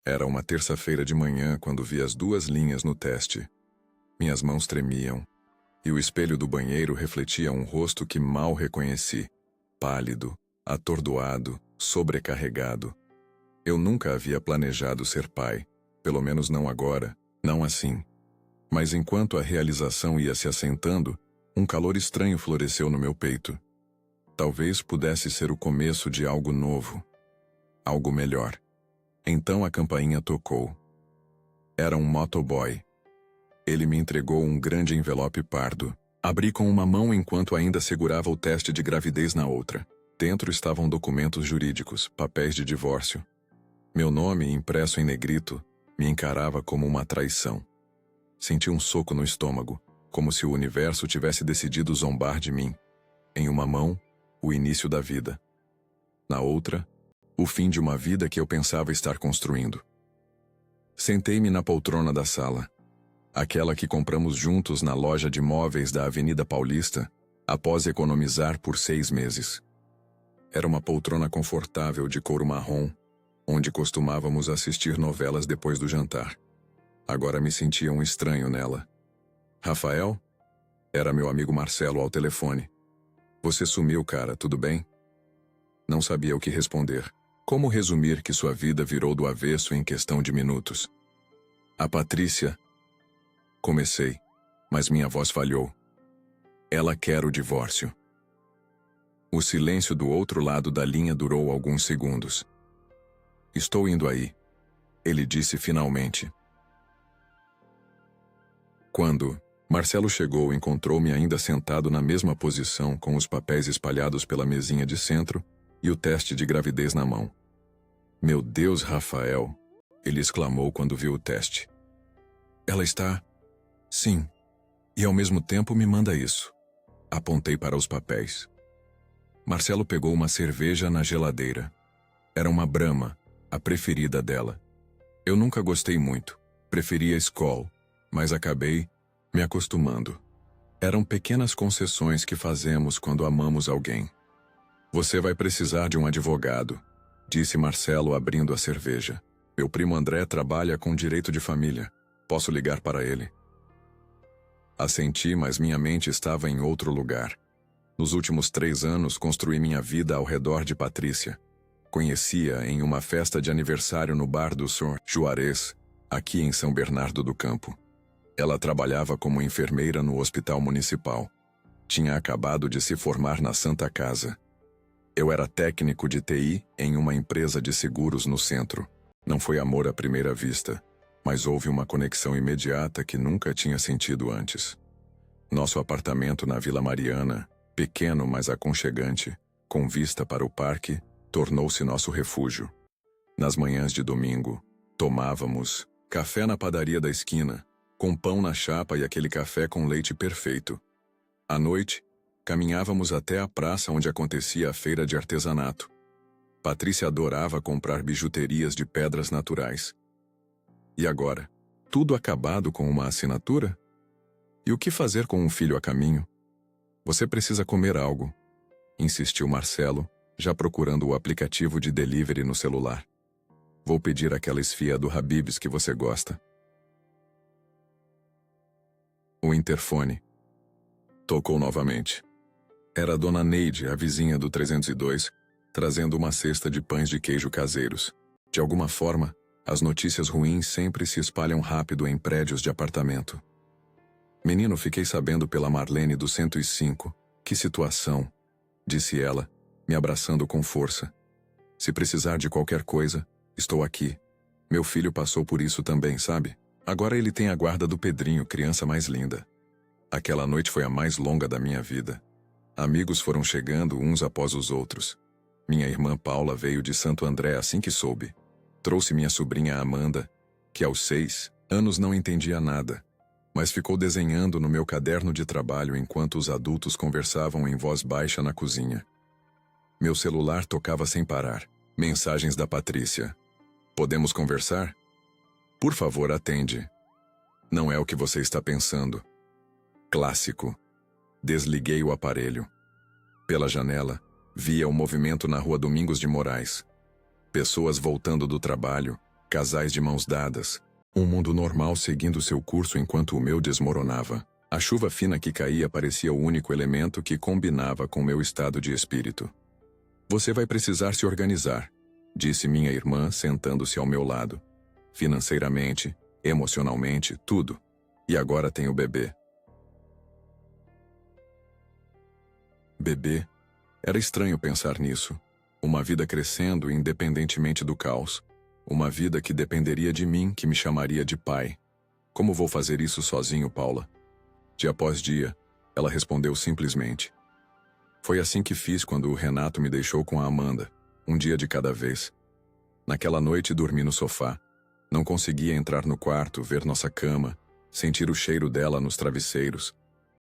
Era uma terça-feira de manhã quando vi as duas linhas no teste. Minhas mãos tremiam, e o espelho do banheiro refletia um rosto que mal reconheci, pálido, atordoado, sobrecarregado. Eu nunca havia planejado ser pai, pelo menos não agora, não assim. Mas enquanto a realização ia se assentando, um calor estranho floresceu no meu peito. Talvez pudesse ser o começo de algo novo, algo melhor. Então a campainha tocou. Era um motoboy. Ele me entregou um grande envelope pardo. Abri com uma mão enquanto ainda segurava o teste de gravidez na outra. Dentro estavam documentos jurídicos, papéis de divórcio. Meu nome, impresso em negrito, me encarava como uma traição. Senti um soco no estômago, como se o universo tivesse decidido zombar de mim. Em uma mão, o início da vida. Na outra, o fim de uma vida que eu pensava estar construindo. Sentei-me na poltrona da sala, aquela que compramos juntos na loja de móveis da Avenida Paulista, após economizar por 6 meses. Era uma poltrona confortável de couro marrom, onde costumávamos assistir novelas depois do jantar. Agora me sentia um estranho nela. Rafael? Era meu amigo Marcelo ao telefone. Você sumiu, cara, tudo bem? Não sabia o que responder. Como resumir que sua vida virou do avesso em questão de minutos? A Patrícia... Comecei, mas minha voz falhou. Ela quer o divórcio. O silêncio do outro lado da linha durou alguns segundos. Estou indo aí, ele disse finalmente. Quando Marcelo chegou, encontrou-me ainda sentado na mesma posição, com os papéis espalhados pela mesinha de centro e o teste de gravidez na mão. Meu Deus, Rafael, ele exclamou quando viu o teste. Ela está... Sim, e ao mesmo tempo me manda isso. Apontei para os papéis. Marcelo pegou uma cerveja na geladeira. Era uma Brahma, a preferida dela. Eu nunca gostei muito, preferia Skol, mas acabei me acostumando. Eram pequenas concessões que fazemos quando amamos alguém. Você vai precisar de um advogado, disse Marcelo abrindo a cerveja. Meu primo André trabalha com direito de família. Posso ligar para ele? Assenti, mas minha mente estava em outro lugar. Nos últimos 3 anos, construí minha vida ao redor de Patrícia. Conheci-a em uma festa de aniversário no bar do Sr. Juarez, aqui em São Bernardo do Campo. Ela trabalhava como enfermeira no hospital municipal. Tinha acabado de se formar na Santa Casa. Eu era técnico de TI em uma empresa de seguros no centro. Não foi amor à primeira vista, mas houve uma conexão imediata que nunca tinha sentido antes. Nosso apartamento na Vila Mariana, pequeno mas aconchegante, com vista para o parque, tornou-se nosso refúgio. Nas manhãs de domingo, tomávamos café na padaria da esquina, com pão na chapa e aquele café com leite perfeito. À noite, caminhávamos até a praça onde acontecia a feira de artesanato. Patrícia adorava comprar bijuterias de pedras naturais. E agora? Tudo acabado com uma assinatura? E o que fazer com um filho a caminho? Você precisa comer algo, insistiu Marcelo, já procurando o aplicativo de delivery no celular. Vou pedir aquela esfia do Habib's que você gosta. O interfone tocou novamente. Era a dona Neide, a vizinha do 302, trazendo uma cesta de pães de queijo caseiros. De alguma forma, as notícias ruins sempre se espalham rápido em prédios de apartamento. Menino, fiquei sabendo pela Marlene do 105. Que situação, disse ela, me abraçando com força. Se precisar de qualquer coisa, estou aqui. Meu filho passou por isso também, sabe? Agora ele tem a guarda do Pedrinho, criança mais linda. Aquela noite foi a mais longa da minha vida. Amigos foram chegando uns após os outros. Minha irmã Paula veio de Santo André assim que soube. Trouxe minha sobrinha Amanda, que aos 6 anos não entendia nada, mas ficou desenhando no meu caderno de trabalho enquanto os adultos conversavam em voz baixa na cozinha. Meu celular tocava sem parar. Mensagens da Patrícia. Podemos conversar? Por favor, atende. Não é o que você está pensando. Clássico. Desliguei o aparelho. Pela janela, via o movimento na rua Domingos de Moraes. Pessoas voltando do trabalho, Casais de mãos dadas. Um mundo normal seguindo seu curso enquanto o meu desmoronava. A chuva fina que caía parecia o único elemento que combinava com meu estado de espírito. Você vai precisar se organizar, disse minha irmã sentando-se ao meu lado. Financeiramente, emocionalmente, tudo. E agora tem o bebê. Bebê? Era estranho pensar nisso. Uma vida crescendo independentemente do caos. Uma vida que dependeria de mim, que me chamaria de pai. Como vou fazer isso sozinho, Paula? Dia após dia, ela respondeu simplesmente. Foi assim que fiz quando o Renato me deixou com a Amanda, um dia de cada vez. Naquela noite dormi no sofá. Não conseguia entrar no quarto, ver nossa cama, sentir o cheiro dela nos travesseiros.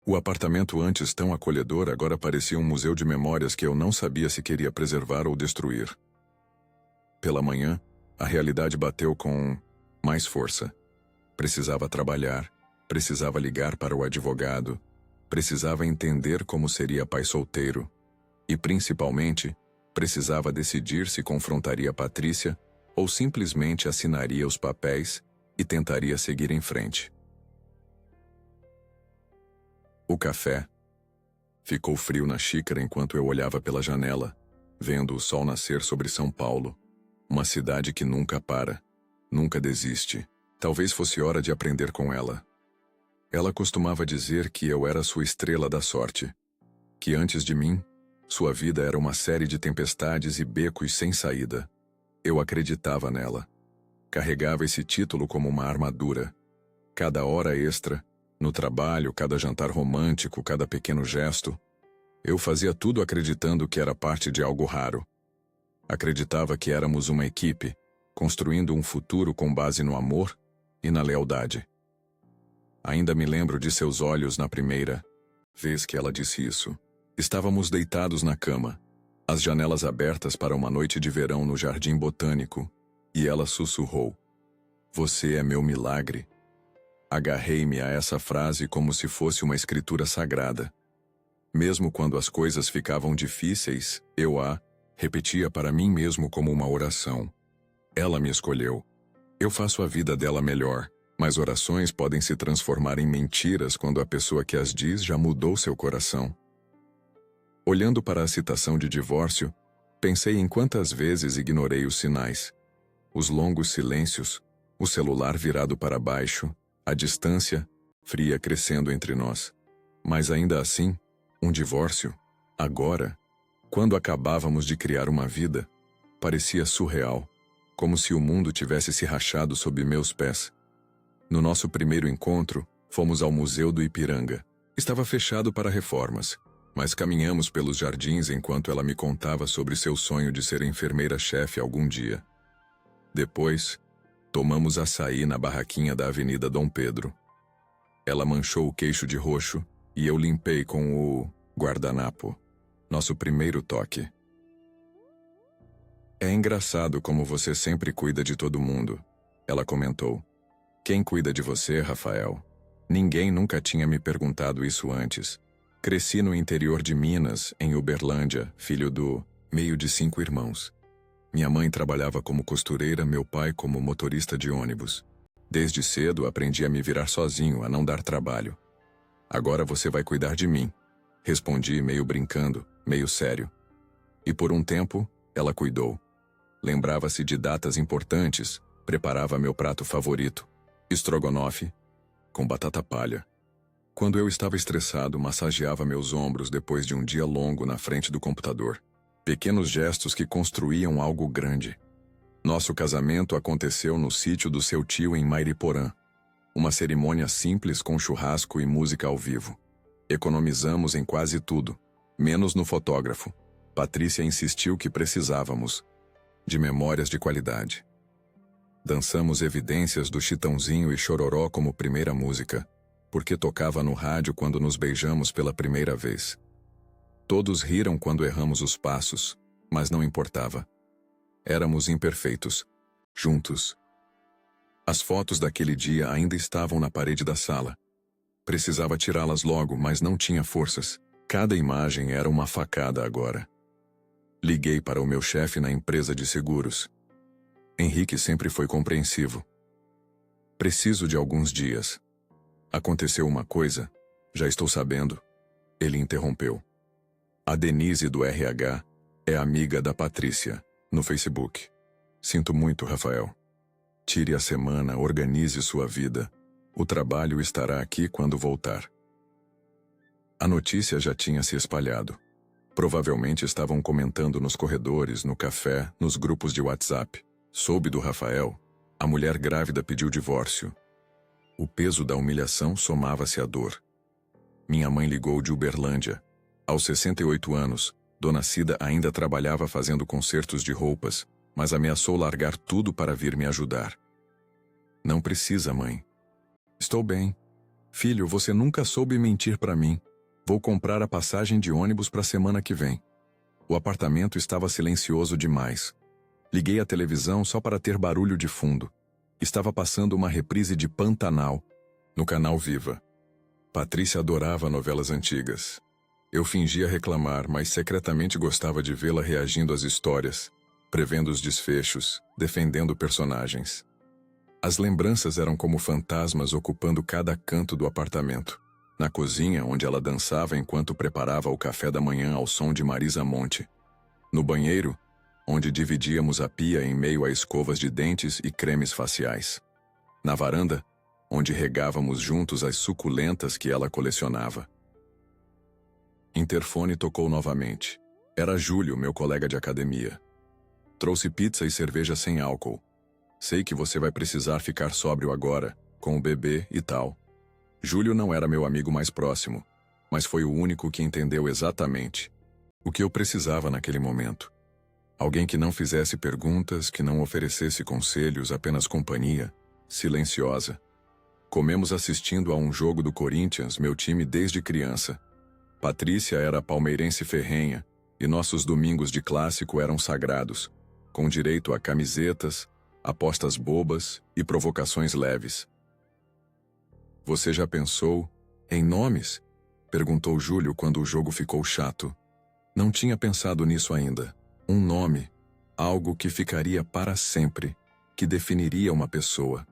O apartamento antes tão acolhedor agora parecia um museu de memórias que eu não sabia se queria preservar ou destruir. Pela manhã, a realidade bateu com mais força. Precisava trabalhar, precisava ligar para o advogado, precisava entender como seria pai solteiro e, principalmente, precisava decidir se confrontaria Patrícia ou simplesmente assinaria os papéis e tentaria seguir em frente. O café ficou frio na xícara enquanto eu olhava pela janela, vendo o sol nascer sobre São Paulo, uma cidade que nunca para, nunca desiste. Talvez fosse hora de aprender com ela. Ela costumava dizer que eu era sua estrela da sorte, que antes de mim, sua vida era uma série de tempestades e becos sem saída. Eu acreditava nela. Carregava esse título como uma armadura. Cada hora extra, no trabalho, cada jantar romântico, cada pequeno gesto, eu fazia tudo acreditando que era parte de algo raro. Acreditava que éramos uma equipe, construindo um futuro com base no amor e na lealdade. Ainda me lembro de seus olhos na primeira vez que ela disse isso. Estávamos deitados na cama, as janelas abertas para uma noite de verão no jardim botânico, e ela sussurrou: "Você é meu milagre." Agarrei-me a essa frase como se fosse uma escritura sagrada. Mesmo quando as coisas ficavam difíceis, eu a repetia para mim mesmo como uma oração. Ela me escolheu. Eu faço a vida dela melhor, mas orações podem se transformar em mentiras quando a pessoa que as diz já mudou seu coração. Olhando para a citação de divórcio, pensei em quantas vezes ignorei os sinais. Os longos silêncios, o celular virado para baixo, a distância fria crescendo entre nós. Mas ainda assim, um divórcio, agora, quando acabávamos de criar uma vida, parecia surreal, como se o mundo tivesse se rachado sob meus pés. No nosso primeiro encontro, fomos ao Museu do Ipiranga. Estava fechado para reformas, mas caminhamos pelos jardins enquanto ela me contava sobre seu sonho de ser enfermeira-chefe algum dia. Depois, tomamos açaí na barraquinha da Avenida Dom Pedro. Ela manchou o queixo de roxo e eu limpei com o guardanapo. Nosso primeiro toque. "É engraçado como você sempre cuida de todo mundo", ela comentou. "Quem cuida de você, Rafael?" Ninguém nunca tinha me perguntado isso antes. Cresci no interior de Minas, em Uberlândia, filho do meio de 5 irmãos. Minha mãe trabalhava como costureira, meu pai como motorista de ônibus. Desde cedo aprendi a me virar sozinho, a não dar trabalho. "Agora você vai cuidar de mim", respondi meio brincando, meio sério. E por um tempo, ela cuidou. Lembrava-se de datas importantes, preparava meu prato favorito, estrogonofe, com batata palha. Quando eu estava estressado, massageava meus ombros depois de um dia longo na frente do computador. Pequenos gestos que construíam algo grande. Nosso casamento aconteceu no sítio do seu tio em Mairiporã. Uma cerimônia simples com churrasco e música ao vivo. Economizamos em quase tudo, menos no fotógrafo. Patrícia insistiu que precisávamos de memórias de qualidade. Dançamos Evidências do Chitãozinho e Chororó como primeira música, porque tocava no rádio quando nos beijamos pela primeira vez. Todos riram quando erramos os passos, mas não importava. Éramos imperfeitos, juntos. As fotos daquele dia ainda estavam na parede da sala. Precisava tirá-las logo, mas não tinha forças. Cada imagem era uma facada agora. Liguei para o meu chefe na empresa de seguros. Henrique sempre foi compreensivo. Preciso de alguns dias. Aconteceu uma coisa, já estou sabendo. Ele interrompeu. A Denise do RH é amiga da Patrícia, no Facebook. Sinto muito, Rafael. Tire a semana, organize sua vida. O trabalho estará aqui quando voltar. A notícia já tinha se espalhado. Provavelmente estavam comentando nos corredores, no café, nos grupos de WhatsApp. Soube do Rafael. A mulher grávida pediu divórcio. O peso da humilhação somava-se à dor. Minha mãe ligou de Uberlândia. Aos 68 anos, Dona Cida ainda trabalhava fazendo consertos de roupas, mas ameaçou largar tudo para vir me ajudar. Não precisa, mãe. Estou bem. Filho, você nunca soube mentir para mim. Vou comprar a passagem de ônibus para a semana que vem. O apartamento estava silencioso demais. Liguei a televisão só para ter barulho de fundo. Estava passando uma reprise de Pantanal, no canal Viva. Patrícia adorava novelas antigas. Eu fingia reclamar, mas secretamente gostava de vê-la reagindo às histórias, prevendo os desfechos, defendendo personagens. As lembranças eram como fantasmas ocupando cada canto do apartamento. Na cozinha, onde ela dançava enquanto preparava o café da manhã ao som de Marisa Monte. No banheiro, onde dividíamos a pia em meio a escovas de dentes e cremes faciais. Na varanda, onde regávamos juntos as suculentas que ela colecionava. Interfone tocou novamente. Era Júlio, meu colega de academia. Trouxe pizza e cerveja sem álcool. Sei que você vai precisar ficar sóbrio agora, com o bebê e tal. Júlio não era meu amigo mais próximo, mas foi o único que entendeu exatamente o que eu precisava naquele momento. Alguém que não fizesse perguntas, que não oferecesse conselhos, apenas companhia, silenciosa. Comemos assistindo a um jogo do Corinthians, meu time desde criança. Patrícia era palmeirense ferrenha, e nossos domingos de clássico eram sagrados, com direito a camisetas, apostas bobas e provocações leves. Você já pensou em nomes? Perguntou Júlio quando o jogo ficou chato. Não tinha pensado nisso ainda. Um nome, algo que ficaria para sempre, que definiria uma pessoa.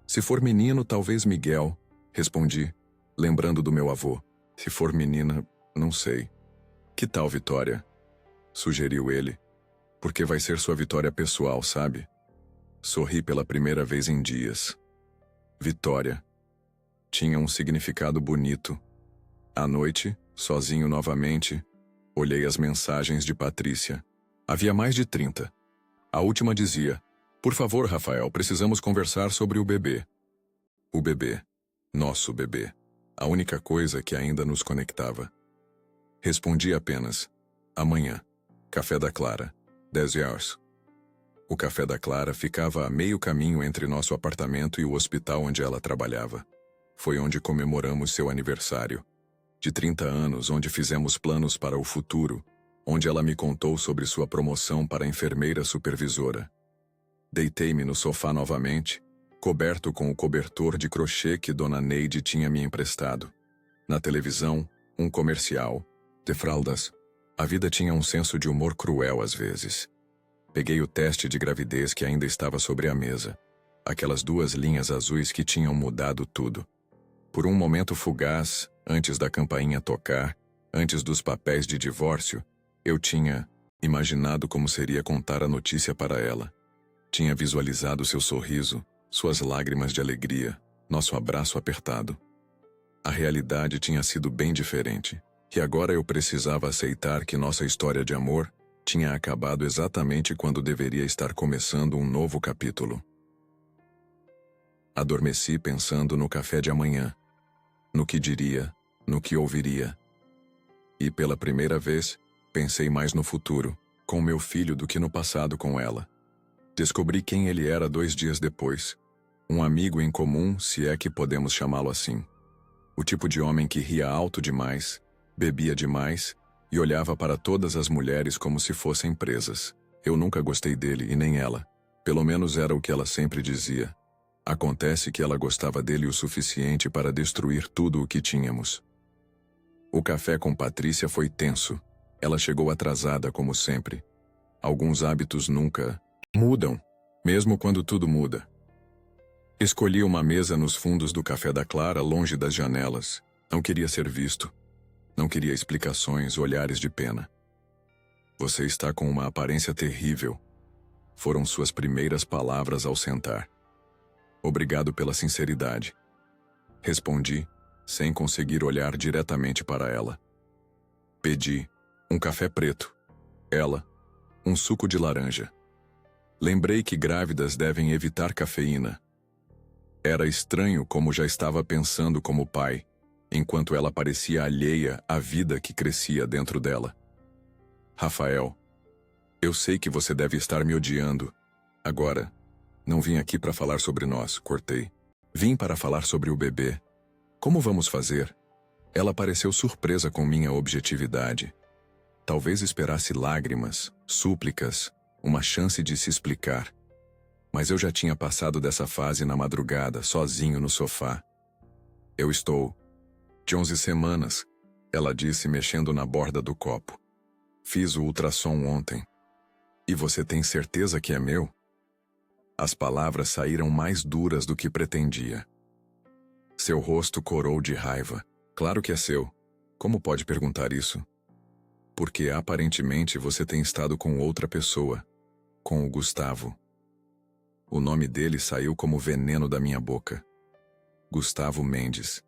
Se for menino, talvez Miguel, respondi, lembrando do meu avô. Se for menina, não sei. Que tal Vitória? Sugeriu ele. Porque vai ser sua vitória pessoal, sabe? Sorri pela primeira vez em dias. Vitória. Tinha um significado bonito. À noite, sozinho novamente, olhei as mensagens de Patrícia. Havia mais de 30. A última dizia: por favor, Rafael, precisamos conversar sobre o bebê. O bebê. Nosso bebê. A única coisa que ainda nos conectava. Respondi apenas: amanhã. Café da Clara. 10 horas. O Café da Clara ficava a meio caminho entre nosso apartamento e o hospital onde ela trabalhava. Foi onde comemoramos seu aniversário. De 30 anos, onde fizemos planos para o futuro, onde ela me contou sobre sua promoção para enfermeira supervisora. Deitei-me no sofá novamente, coberto com o cobertor de crochê que Dona Neide tinha me emprestado. Na televisão, um comercial, de fraldas. A vida tinha um senso de humor cruel às vezes. Peguei o teste de gravidez que ainda estava sobre a mesa. Aquelas 2 linhas azuis que tinham mudado tudo. Por um momento fugaz, antes da campainha tocar, antes dos papéis de divórcio, eu tinha imaginado como seria contar a notícia para ela. Tinha visualizado seu sorriso, suas lágrimas de alegria, nosso abraço apertado. A realidade tinha sido bem diferente, e agora eu precisava aceitar que nossa história de amor tinha acabado exatamente quando deveria estar começando um novo capítulo. Adormeci pensando no café de amanhã, no que diria, no que ouviria. E pela primeira vez, pensei mais no futuro, com meu filho do que no passado com ela. Descobri quem ele era 2 dias depois. Um amigo em comum, se é que podemos chamá-lo assim. O tipo de homem que ria alto demais, bebia demais e olhava para todas as mulheres como se fossem presas. Eu nunca gostei dele e nem ela. Pelo menos era o que ela sempre dizia. Acontece que ela gostava dele o suficiente para destruir tudo o que tínhamos. O café com Patrícia foi tenso. Ela chegou atrasada como sempre. Alguns hábitos nunca mudam. Mesmo quando tudo muda. Escolhi uma mesa nos fundos do café da Clara, longe das janelas. Não queria ser visto. Não queria explicações, olhares de pena. Você está com uma aparência terrível. Foram suas primeiras palavras ao sentar. Obrigado pela sinceridade. Respondi, sem conseguir olhar diretamente para ela. Pedi um café preto. Ela, um suco de laranja. Lembrei que grávidas devem evitar cafeína. Era estranho como já estava pensando como pai, enquanto ela parecia alheia à vida que crescia dentro dela. Rafael, eu sei que você deve estar me odiando. Agora, não vim aqui para falar sobre nós, cortei. Vim para falar sobre o bebê. Como vamos fazer? Ela pareceu surpresa com minha objetividade. Talvez esperasse lágrimas, súplicas, uma chance de se explicar. Mas eu já tinha passado dessa fase na madrugada, sozinho no sofá. Eu estou de 11 semanas, ela disse mexendo na borda do copo. Fiz o ultrassom ontem. E você tem certeza que é meu? As palavras saíram mais duras do que pretendia. Seu rosto corou de raiva. Claro que é seu. Como pode perguntar isso? Porque aparentemente você tem estado com outra pessoa, com o Gustavo. O nome dele saiu como veneno da minha boca. Gustavo Mendes,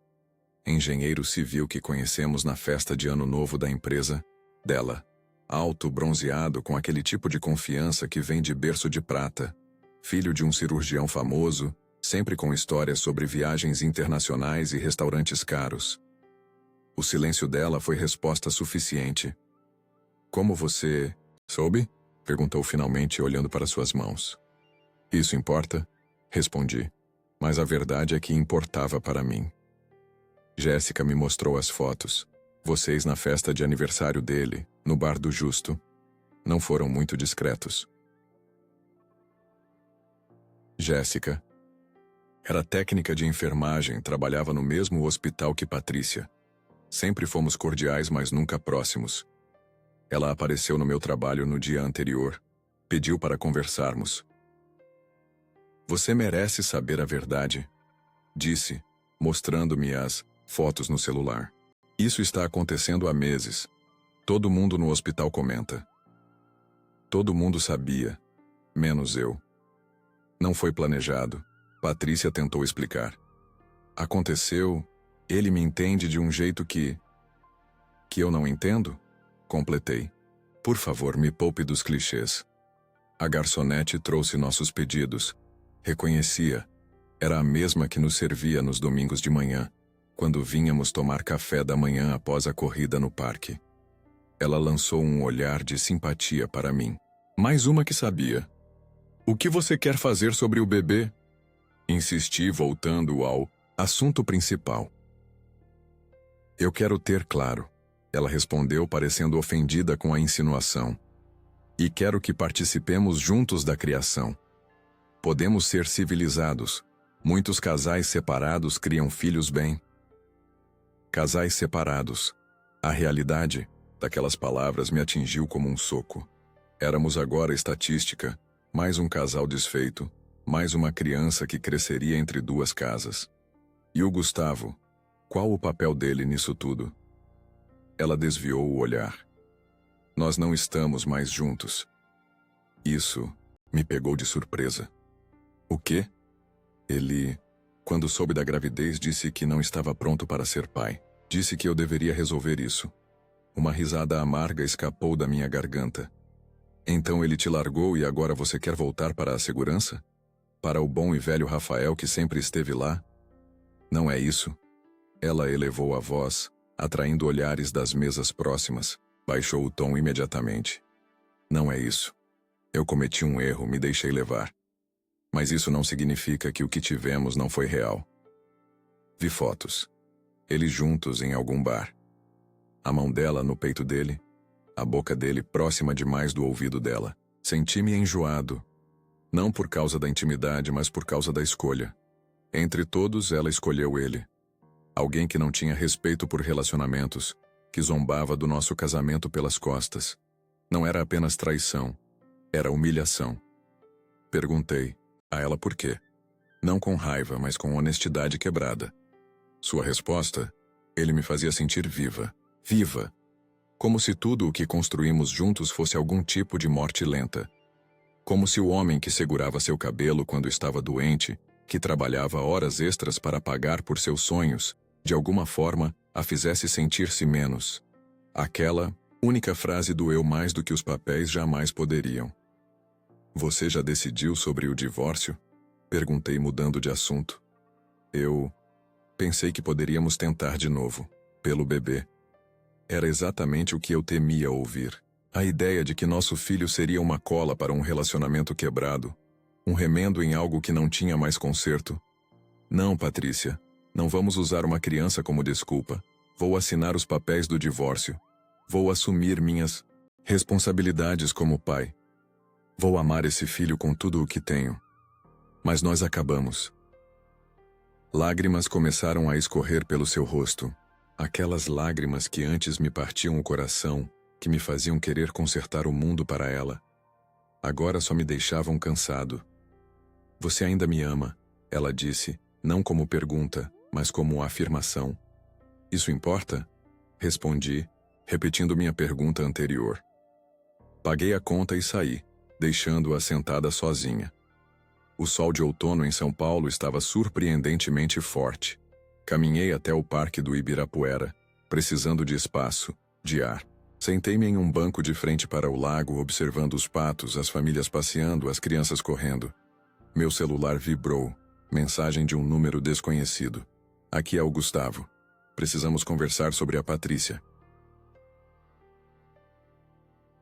engenheiro civil que conhecemos na festa de Ano Novo da empresa dela. Alto, bronzeado, com aquele tipo de confiança que vem de berço de prata. Filho de um cirurgião famoso, sempre com histórias sobre viagens internacionais e restaurantes caros. O silêncio dela foi resposta suficiente. Como você soube? Perguntou finalmente, olhando para suas mãos. Isso importa? Respondi. Mas a verdade é que importava para mim. Jéssica me mostrou as fotos. Vocês na festa de aniversário dele, no bar do Justo, não foram muito discretos. Jéssica era técnica de enfermagem, trabalhava no mesmo hospital que Patrícia. Sempre fomos cordiais, mas nunca próximos. Ela apareceu no meu trabalho no dia anterior. Pediu para conversarmos. Você merece saber a verdade, disse, mostrando-me as fotos no celular. Isso está acontecendo há meses. Todo mundo no hospital comenta. Todo mundo sabia, menos eu. Não foi planejado. Patrícia tentou explicar. Aconteceu, ele me entende de um jeito que eu não entendo? Completei. Por favor, me poupe dos clichês. A garçonete trouxe nossos pedidos. Reconhecia. Era a mesma que nos servia nos domingos de manhã, quando vínhamos tomar café da manhã após a corrida no parque. Ela lançou um olhar de simpatia para mim. Mais uma que sabia. O que você quer fazer sobre o bebê? Insisti, voltando ao assunto principal. Eu quero ter claro. Ela respondeu, parecendo ofendida com a insinuação. E quero que participemos juntos da criação. Podemos ser civilizados. Muitos casais separados criam filhos bem. Casais separados. A realidade daquelas palavras me atingiu como um soco. Éramos agora estatística, mais um casal desfeito, mais uma criança que cresceria entre duas casas. E o Gustavo? Qual o papel dele nisso tudo? Ela desviou o olhar. Nós não estamos mais juntos. Isso me pegou de surpresa. O quê? Ele, quando soube da gravidez, disse que não estava pronto para ser pai. Disse que eu deveria resolver isso. Uma risada amarga escapou da minha garganta. Então ele te largou e agora você quer voltar para a segurança? Para o bom e velho Rafael que sempre esteve lá? Não é isso? Ela elevou a voz, atraindo olhares das mesas próximas. Baixou o tom imediatamente. Não é isso. Eu cometi um erro, me deixei levar. Mas isso não significa que o que tivemos não foi real. Vi fotos. Eles juntos em algum bar. A mão dela no peito dele, a boca dele próxima demais do ouvido dela. Senti-me enjoado. Não por causa da intimidade, mas por causa da escolha. Entre todos, ela escolheu ele. Alguém que não tinha respeito por relacionamentos, que zombava do nosso casamento pelas costas. Não era apenas traição, era humilhação. Perguntei a ela por quê. Não com raiva, mas com honestidade quebrada. Sua resposta, ele me fazia sentir viva. Viva! Como se tudo o que construímos juntos fosse algum tipo de morte lenta. Como se o homem que segurava seu cabelo quando estava doente, que trabalhava horas extras para pagar por seus sonhos, de alguma forma, a fizesse sentir-se menos. Aquela única frase doeu mais do que os papéis jamais poderiam. Você já decidiu sobre o divórcio? Perguntei mudando de assunto. Eu pensei que poderíamos tentar de novo, pelo bebê. Era exatamente o que eu temia ouvir. A ideia de que nosso filho seria uma cola para um relacionamento quebrado, um remendo em algo que não tinha mais conserto. Não, Patrícia, não vamos usar uma criança como desculpa. Vou assinar os papéis do divórcio. Vou assumir minhas responsabilidades como pai. Vou amar esse filho com tudo o que tenho. Mas nós acabamos. Lágrimas começaram a escorrer pelo seu rosto. Aquelas lágrimas que antes me partiam o coração, que me faziam querer consertar o mundo para ela. Agora só me deixavam cansado. Você ainda me ama, ela disse, não como pergunta, mas como afirmação. Isso importa? Respondi, repetindo minha pergunta anterior. Paguei a conta e saí, deixando-a sentada sozinha. O sol de outono em São Paulo estava surpreendentemente forte. Caminhei até o parque do Ibirapuera, precisando de espaço, de ar. Sentei-me em um banco de frente para o lago, observando os patos, as famílias passeando, as crianças correndo. Meu celular vibrou. Mensagem de um número desconhecido. Aqui é o Gustavo. Precisamos conversar sobre a Patrícia.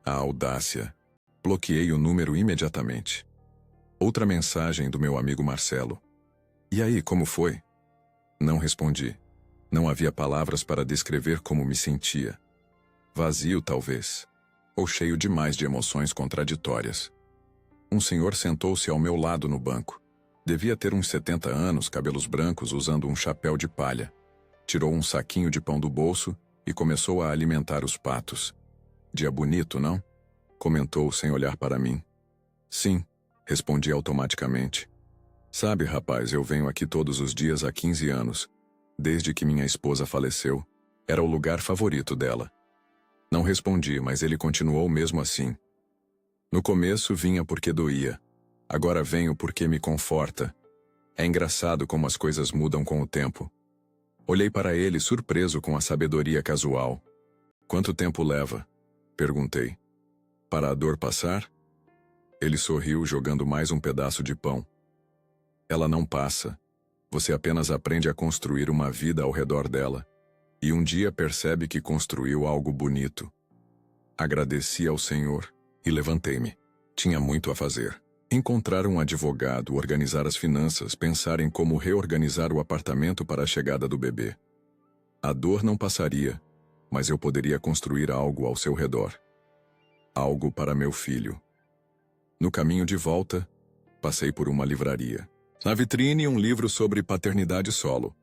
A audácia. Bloqueei o número imediatamente. Outra mensagem do meu amigo Marcelo. E aí, como foi? Não respondi. Não havia palavras para descrever como me sentia. Vazio, talvez. Ou cheio demais de emoções contraditórias. Um senhor sentou-se ao meu lado no banco. Devia ter uns 70 anos, cabelos brancos, usando um chapéu de palha. Tirou um saquinho de pão do bolso e começou a alimentar os patos. Dia bonito, não? Comentou sem olhar para mim. Sim, respondi automaticamente. Sabe, rapaz, eu venho aqui todos os dias há 15 anos. Desde que minha esposa faleceu, era o lugar favorito dela. Não respondi, mas ele continuou mesmo assim. No começo vinha porque doía. Agora venho porque me conforta. É engraçado como as coisas mudam com o tempo. Olhei para ele surpreso com a sabedoria casual. Quanto tempo leva? Perguntei. Para a dor passar? Ele sorriu jogando mais um pedaço de pão. Ela não passa. Você apenas aprende a construir uma vida ao redor dela. E um dia percebe que construiu algo bonito. Agradeci ao Senhor e levantei-me. Tinha muito a fazer. Encontrar um advogado, organizar as finanças, pensar em como reorganizar o apartamento para a chegada do bebê. A dor não passaria, mas eu poderia construir algo ao seu redor. Algo para meu filho. No caminho de volta, passei por uma livraria. Na vitrine, um livro sobre paternidade solo.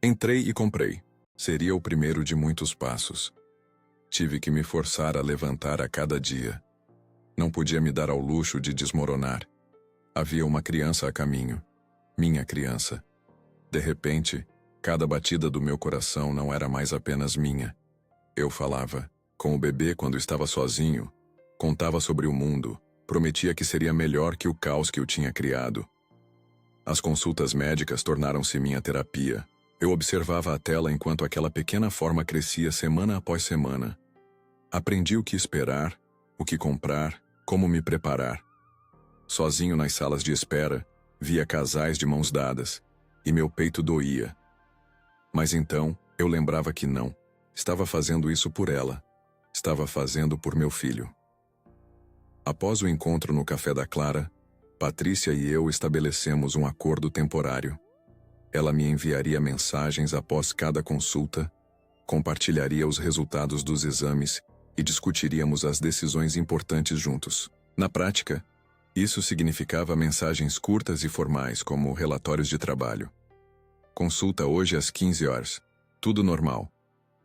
Entrei e comprei. Seria o primeiro de muitos passos. Tive que me forçar a levantar a cada dia. Não podia me dar ao luxo de desmoronar. Havia uma criança a caminho. Minha criança. De repente, cada batida do meu coração não era mais apenas minha. Eu falava com o bebê quando estava sozinho. Contava sobre o mundo. Prometia que seria melhor que o caos que eu tinha criado. As consultas médicas tornaram-se minha terapia. Eu observava a tela enquanto aquela pequena forma crescia semana após semana. Aprendi o que esperar, o que comprar, como me preparar. Sozinho nas salas de espera, via casais de mãos dadas, e meu peito doía. Mas então, eu lembrava que não. Estava fazendo isso por ela. Estava fazendo por meu filho. Após o encontro no Café da Clara, Patrícia e eu estabelecemos um acordo temporário. Ela me enviaria mensagens após cada consulta, compartilharia os resultados dos exames e discutiríamos as decisões importantes juntos. Na prática, isso significava mensagens curtas e formais, como relatórios de trabalho. Consulta hoje às 15 horas. Tudo normal.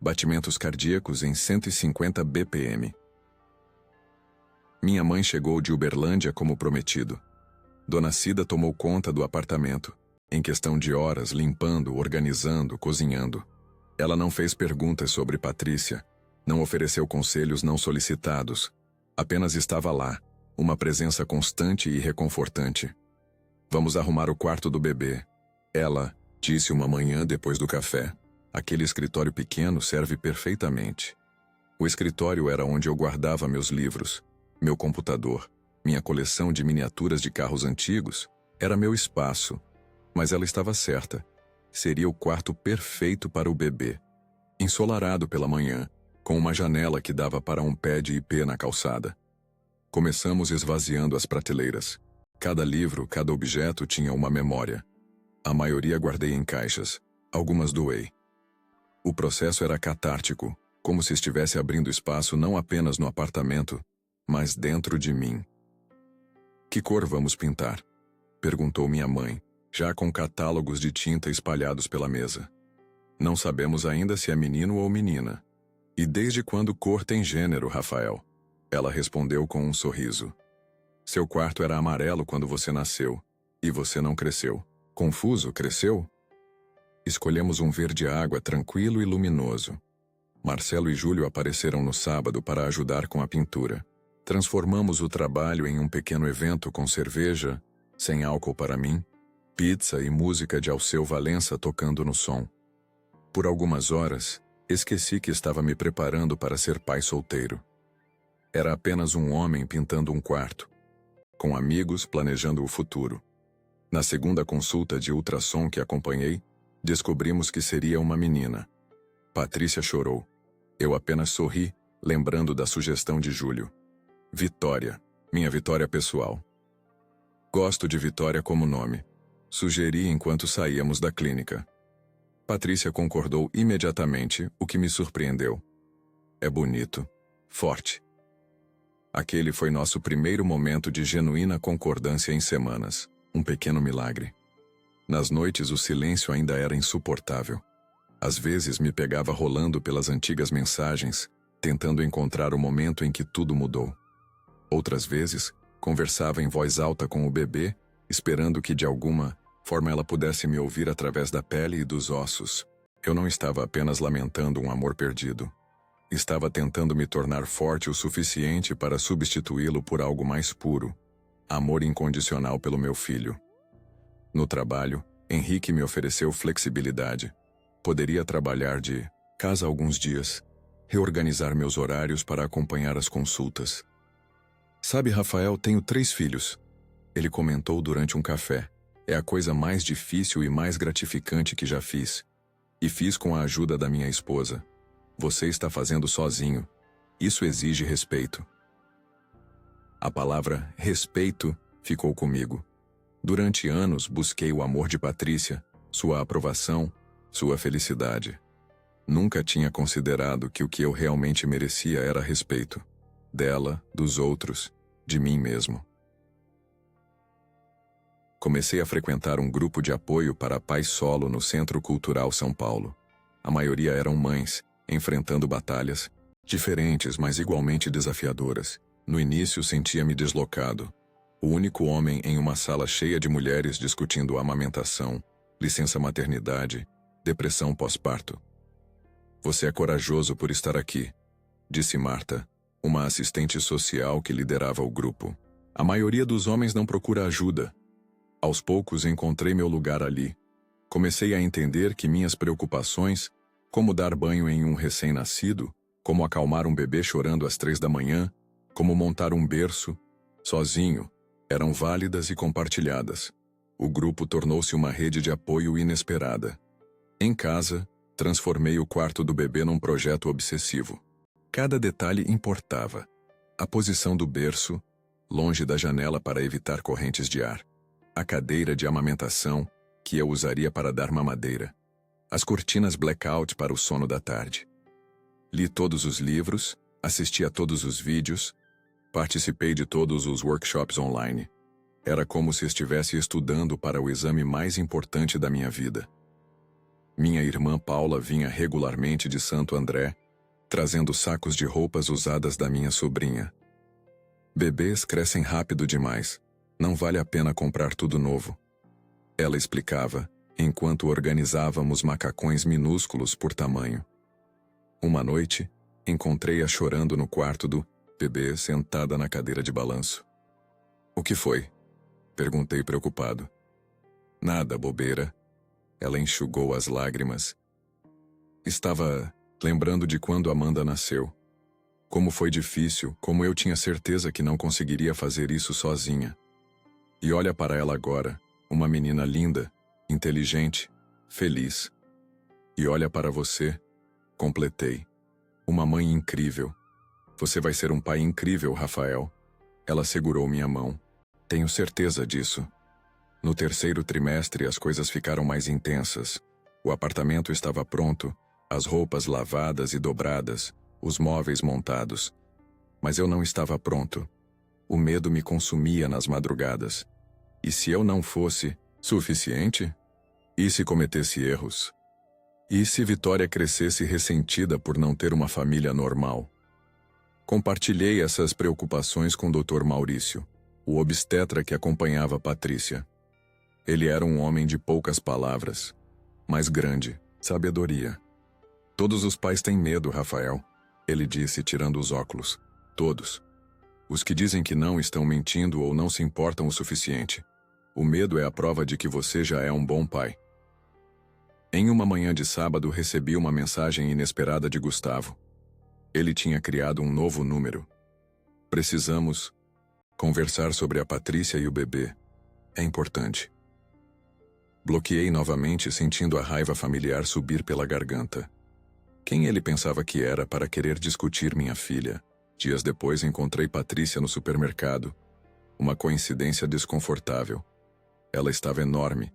Batimentos cardíacos em 150 BPM. Minha mãe chegou de Uberlândia como prometido. Dona Cida tomou conta do apartamento, em questão de horas, limpando, organizando, cozinhando. Ela não fez perguntas sobre Patrícia, não ofereceu conselhos não solicitados, apenas estava lá, uma presença constante e reconfortante. Vamos arrumar o quarto do bebê. Ela disse uma manhã depois do café. Aquele escritório pequeno serve perfeitamente. O escritório era onde eu guardava meus livros, meu computador, minha coleção de miniaturas de carros antigos. Era meu espaço. Mas ela estava certa. Seria o quarto perfeito para o bebê. Ensolarado pela manhã, com uma janela que dava para um pé de ipê na calçada. Começamos esvaziando as prateleiras. Cada livro, cada objeto tinha uma memória. A maioria guardei em caixas, algumas doei. O processo era catártico, como se estivesse abrindo espaço não apenas no apartamento, mas dentro de mim. Que cor vamos pintar? Perguntou minha mãe, já com catálogos de tinta espalhados pela mesa. Não sabemos ainda se é menino ou menina. E desde quando cor tem gênero, Rafael? Ela respondeu com um sorriso. Seu quarto era amarelo quando você nasceu, e você não cresceu. Confuso, cresceu? Escolhemos um verde-água tranquilo e luminoso. Marcelo e Júlio apareceram no sábado para ajudar com a pintura. Transformamos o trabalho em um pequeno evento com cerveja, sem álcool para mim, pizza e música de Alceu Valença tocando no som. Por algumas horas, esqueci que estava me preparando para ser pai solteiro. Era apenas um homem pintando um quarto, com amigos planejando o futuro. Na segunda consulta de ultrassom que acompanhei, descobrimos que seria uma menina. Patrícia chorou. Eu apenas sorri, lembrando da sugestão de Júlio. Vitória, minha vitória pessoal. Gosto de Vitória como nome. Sugeri enquanto saíamos da clínica. Patrícia concordou imediatamente, o que me surpreendeu. É bonito, forte. Aquele foi nosso primeiro momento de genuína concordância em semanas, um pequeno milagre. Nas noites o silêncio ainda era insuportável. Às vezes me pegava rolando pelas antigas mensagens, tentando encontrar o momento em que tudo mudou. Outras vezes, conversava em voz alta com o bebê, esperando que de alguma forma ela pudesse me ouvir através da pele e dos ossos. Eu não estava apenas lamentando um amor perdido. Estava tentando me tornar forte o suficiente para substituí-lo por algo mais puro, amor incondicional pelo meu filho. No trabalho, Henrique me ofereceu flexibilidade. Poderia trabalhar de casa alguns dias, reorganizar meus horários para acompanhar as consultas. Sabe, Rafael, tenho 3 filhos. Ele comentou durante um café. É a coisa mais difícil e mais gratificante que já fiz. E fiz com a ajuda da minha esposa. Você está fazendo sozinho. Isso exige respeito. A palavra respeito ficou comigo. Durante anos busquei o amor de Patrícia, sua aprovação, sua felicidade. Nunca tinha considerado que o que eu realmente merecia era respeito. Dela, dos outros, de mim mesmo. Comecei a frequentar um grupo de apoio para pais solo no Centro Cultural São Paulo. A maioria eram mães, enfrentando batalhas, diferentes mas igualmente desafiadoras. No início sentia-me deslocado. O único homem em uma sala cheia de mulheres discutindo amamentação, licença maternidade, depressão pós-parto. Você é corajoso por estar aqui, disse Marta, uma assistente social que liderava o grupo. A maioria dos homens não procura ajuda. Aos poucos encontrei meu lugar ali. Comecei a entender que minhas preocupações, como dar banho em um recém-nascido, como acalmar um bebê chorando às 3 da manhã, como montar um berço, sozinho, eram válidas e compartilhadas. O grupo tornou-se uma rede de apoio inesperada. Em casa, transformei o quarto do bebê num projeto obsessivo. Cada detalhe importava. A posição do berço, longe da janela para evitar correntes de ar. A cadeira de amamentação, que eu usaria para dar mamadeira. As cortinas blackout para o sono da tarde. Li todos os livros, assisti a todos os vídeos, participei de todos os workshops online. Era como se estivesse estudando para o exame mais importante da minha vida. Minha irmã Paula vinha regularmente de Santo André, trazendo sacos de roupas usadas da minha sobrinha. Bebês crescem rápido demais. Não vale a pena comprar tudo novo. Ela explicava, enquanto organizávamos macacões minúsculos por tamanho. Uma noite, encontrei-a chorando no quarto do bebê sentada na cadeira de balanço. O que foi? Perguntei preocupado. Nada, bobeira. Ela enxugou as lágrimas. Estava lembrando de quando Amanda nasceu. Como foi difícil, como eu tinha certeza que não conseguiria fazer isso sozinha. E olha para ela agora, uma menina linda, inteligente, feliz. E olha para você, completei. Uma mãe incrível. Você vai ser um pai incrível, Rafael. Ela segurou minha mão. Tenho certeza disso. No terceiro trimestre as coisas ficaram mais intensas. O apartamento estava pronto, as roupas lavadas e dobradas, os móveis montados. Mas eu não estava pronto. O medo me consumia nas madrugadas. E se eu não fosse suficiente? E se cometesse erros? E se Vitória crescesse ressentida por não ter uma família normal? Compartilhei essas preocupações com o Dr. Maurício, o obstetra que acompanhava Patrícia. Ele era um homem de poucas palavras, mas grande sabedoria. Todos os pais têm medo, Rafael, ele disse tirando os óculos. Todos. Os que dizem que não estão mentindo ou não se importam o suficiente. O medo é a prova de que você já é um bom pai. Em uma manhã de sábado recebi uma mensagem inesperada de Gustavo. Ele tinha criado um novo número. Precisamos conversar sobre a Patrícia e o bebê. É importante. Bloqueei novamente, sentindo a raiva familiar subir pela garganta. Quem ele pensava que era para querer discutir minha filha? Dias depois encontrei Patrícia no supermercado. Uma coincidência desconfortável. Ela estava enorme,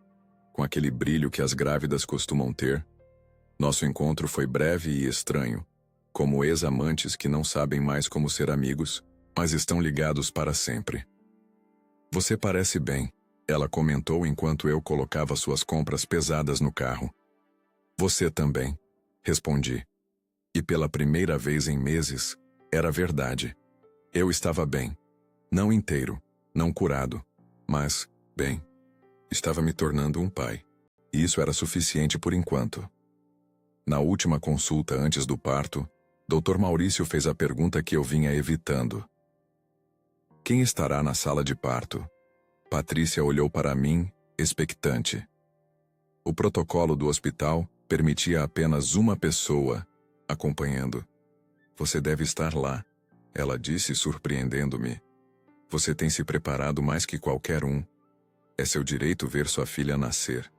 com aquele brilho que as grávidas costumam ter. Nosso encontro foi breve e estranho, como ex-amantes que não sabem mais como ser amigos, mas estão ligados para sempre. Você parece bem, ela comentou enquanto eu colocava suas compras pesadas no carro. Você também, respondi. E pela primeira vez em meses, era verdade. Eu estava bem. Não inteiro, não curado, mas, bem, estava me tornando um pai. E isso era suficiente por enquanto. Na última consulta antes do parto, Dr. Maurício fez a pergunta que eu vinha evitando. Quem estará na sala de parto? Patrícia olhou para mim, expectante. O protocolo do hospital permitia apenas uma pessoa acompanhando. Você deve estar lá, ela disse, surpreendendo-me. Você tem se preparado mais que qualquer um. É seu direito ver sua filha nascer.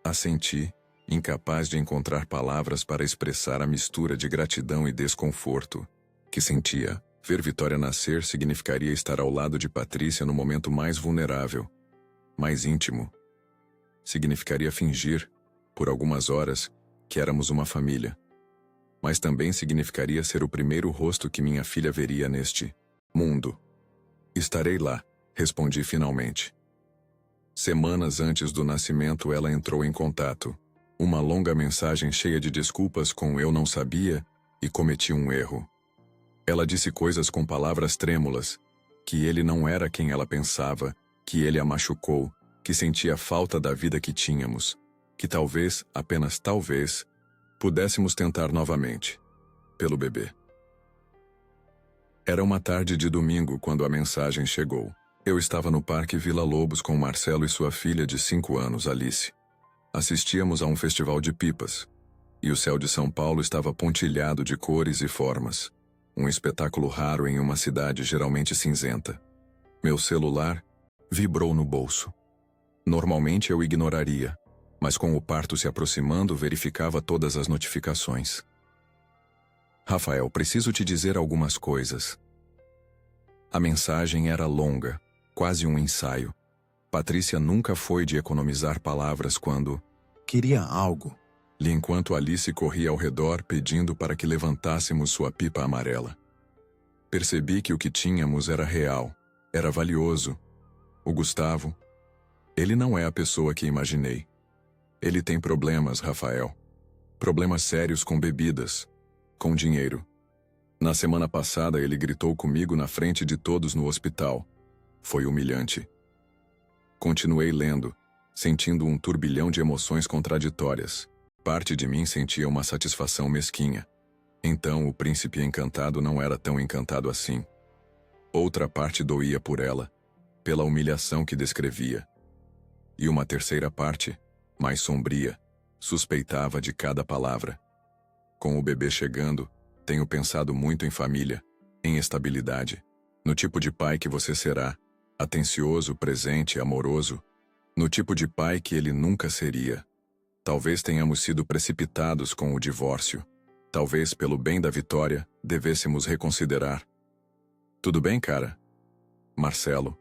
Assenti, incapaz de encontrar palavras para expressar a mistura de gratidão e desconforto que sentia. Ver Vitória nascer significaria estar ao lado de Patrícia no momento mais vulnerável, mais íntimo. Significaria fingir, por algumas horas, que éramos uma família. Mas também significaria ser o primeiro rosto que minha filha veria neste mundo. Estarei lá, respondi finalmente. Semanas antes do nascimento ela entrou em contato. Uma longa mensagem cheia de desculpas com eu não sabia e cometi um erro. Ela disse coisas com palavras trêmulas, que ele não era quem ela pensava, que ele a machucou, que sentia falta da vida que tínhamos, que talvez, apenas talvez, pudéssemos tentar novamente, pelo bebê. Era uma tarde de domingo quando a mensagem chegou. Eu estava no Parque Vila Lobos com Marcelo e sua filha de 5 anos, Alice. Assistíamos a um festival de pipas, e o céu de São Paulo estava pontilhado de cores e formas. Um espetáculo raro em uma cidade geralmente cinzenta. Meu celular vibrou no bolso. Normalmente eu ignoraria, mas com o parto se aproximando verificava todas as notificações. Rafael, preciso te dizer algumas coisas. A mensagem era longa, quase um ensaio. Patrícia nunca foi de economizar palavras quando queria algo. Li enquanto Alice corria ao redor pedindo para que levantássemos sua pipa amarela. Percebi que o que tínhamos era real, era valioso. O Gustavo, ele não é a pessoa que imaginei. Ele tem problemas, Rafael. Problemas sérios com bebidas, com dinheiro. Na semana passada ele gritou comigo na frente de todos no hospital. Foi humilhante. Continuei lendo, sentindo um turbilhão de emoções contraditórias. Parte de mim sentia uma satisfação mesquinha. Então o príncipe encantado não era tão encantado assim. Outra parte doía por ela, pela humilhação que descrevia. E uma terceira parte, mais sombria, suspeitava de cada palavra. Com o bebê chegando, tenho pensado muito em família, em estabilidade, no tipo de pai que você será, atencioso, presente, amoroso, no tipo de pai que ele nunca seria. Talvez tenhamos sido precipitados com o divórcio. Talvez, pelo bem da Vitória, devêssemos reconsiderar. Tudo bem, cara? Marcelo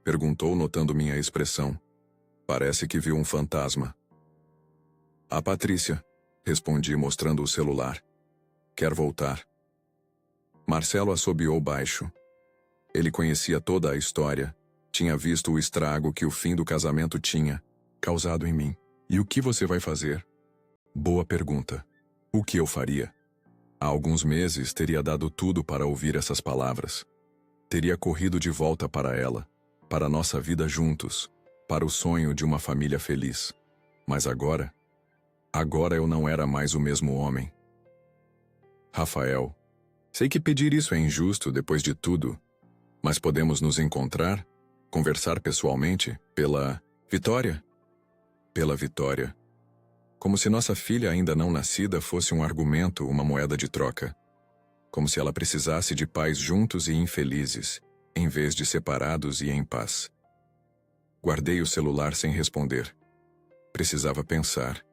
perguntou, notando minha expressão. Parece que viu um fantasma. A Patrícia, respondi, mostrando o celular. Quer voltar? Marcelo assobiou baixo. Ele conhecia toda a história, tinha visto o estrago que o fim do casamento tinha causado em mim. E o que você vai fazer? Boa pergunta. O que eu faria? Há alguns meses teria dado tudo para ouvir essas palavras. Teria corrido de volta para ela, para a nossa vida juntos, para o sonho de uma família feliz. Mas agora eu não era mais o mesmo homem. Rafael, sei que pedir isso é injusto depois de tudo, mas podemos nos encontrar, conversar pessoalmente, pela Vitória? Pela Vitória. Como se nossa filha ainda não nascida fosse um argumento, uma moeda de troca. Como se ela precisasse de pais juntos e infelizes, em vez de separados e em paz. Guardei o celular sem responder. Precisava pensar.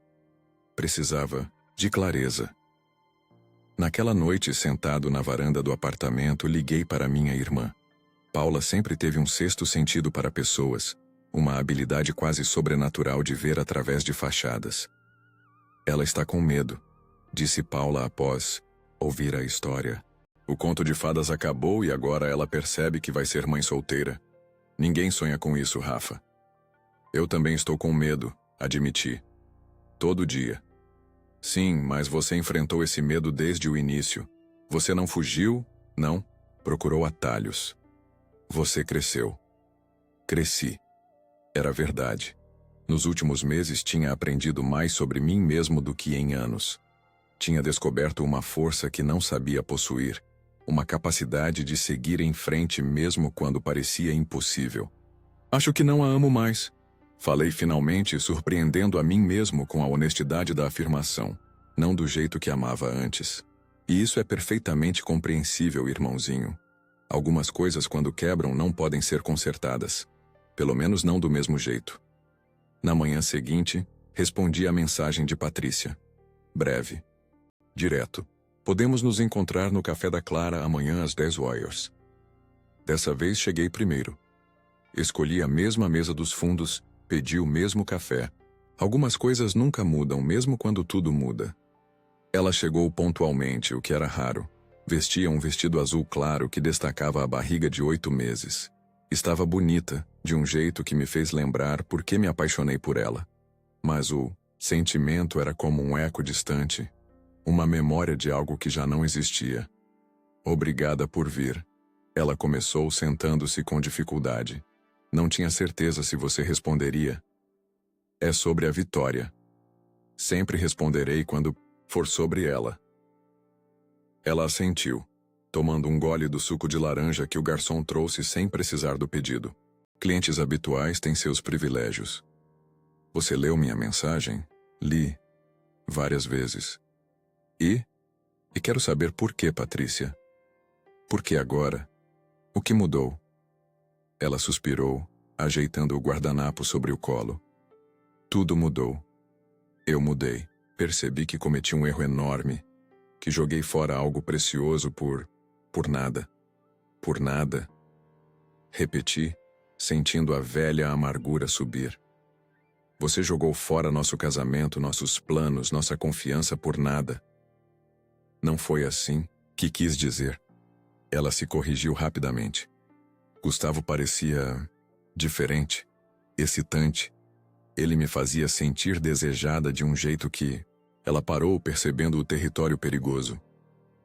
Precisava de clareza. Naquela noite, sentado na varanda do apartamento, liguei para minha irmã. Paula sempre teve um sexto sentido para pessoas, uma habilidade quase sobrenatural de ver através de fachadas. Ela está com medo, disse Paula após ouvir a história. O conto de fadas acabou e agora ela percebe que vai ser mãe solteira. Ninguém sonha com isso, Rafa. Eu também estou com medo, admiti. Todo dia. Sim, mas você enfrentou esse medo desde o início. Você não fugiu, não, procurou atalhos. Você cresceu. Cresci. Era verdade. Nos últimos meses tinha aprendido mais sobre mim mesmo do que em anos. Tinha descoberto uma força que não sabia possuir, uma capacidade de seguir em frente mesmo quando parecia impossível. Acho que não a amo mais. Falei finalmente, surpreendendo a mim mesmo com a honestidade da afirmação, não do jeito que amava antes. E isso é perfeitamente compreensível, irmãozinho. Algumas coisas, quando quebram, não podem ser consertadas. Pelo menos não do mesmo jeito. Na manhã seguinte, respondi à mensagem de Patrícia. Breve. Direto. Podemos nos encontrar no Café da Clara amanhã às 10 horas. Dessa vez cheguei primeiro. Escolhi a mesma mesa dos fundos, pedi o mesmo café. Algumas coisas nunca mudam, mesmo quando tudo muda. Ela chegou pontualmente, o que era raro. Vestia um vestido azul claro que destacava a barriga de 8 meses. Estava bonita, de um jeito que me fez lembrar por que me apaixonei por ela. Mas o sentimento era como um eco distante, uma memória de algo que já não existia. Obrigada por vir. Ela começou sentando-se com dificuldade. Não tinha certeza se você responderia. É sobre a Vitória. Sempre responderei quando for sobre ela. Ela assentiu, tomando um gole do suco de laranja que o garçom trouxe sem precisar do pedido. Clientes habituais têm seus privilégios. Você leu minha mensagem? Li. Várias vezes. E quero saber por que, Patrícia. Por que agora? O que mudou? Ela suspirou, ajeitando o guardanapo sobre o colo. Tudo mudou. Eu mudei. Percebi que cometi um erro enorme, que joguei fora algo precioso por nada. Por nada. Repeti, sentindo a velha amargura subir. Você jogou fora nosso casamento, nossos planos, nossa confiança por nada. Não foi assim que quis dizer. Ela se corrigiu rapidamente. Gustavo parecia diferente, excitante. Ele me fazia sentir desejada de um jeito que... Ela parou, percebendo o território perigoso.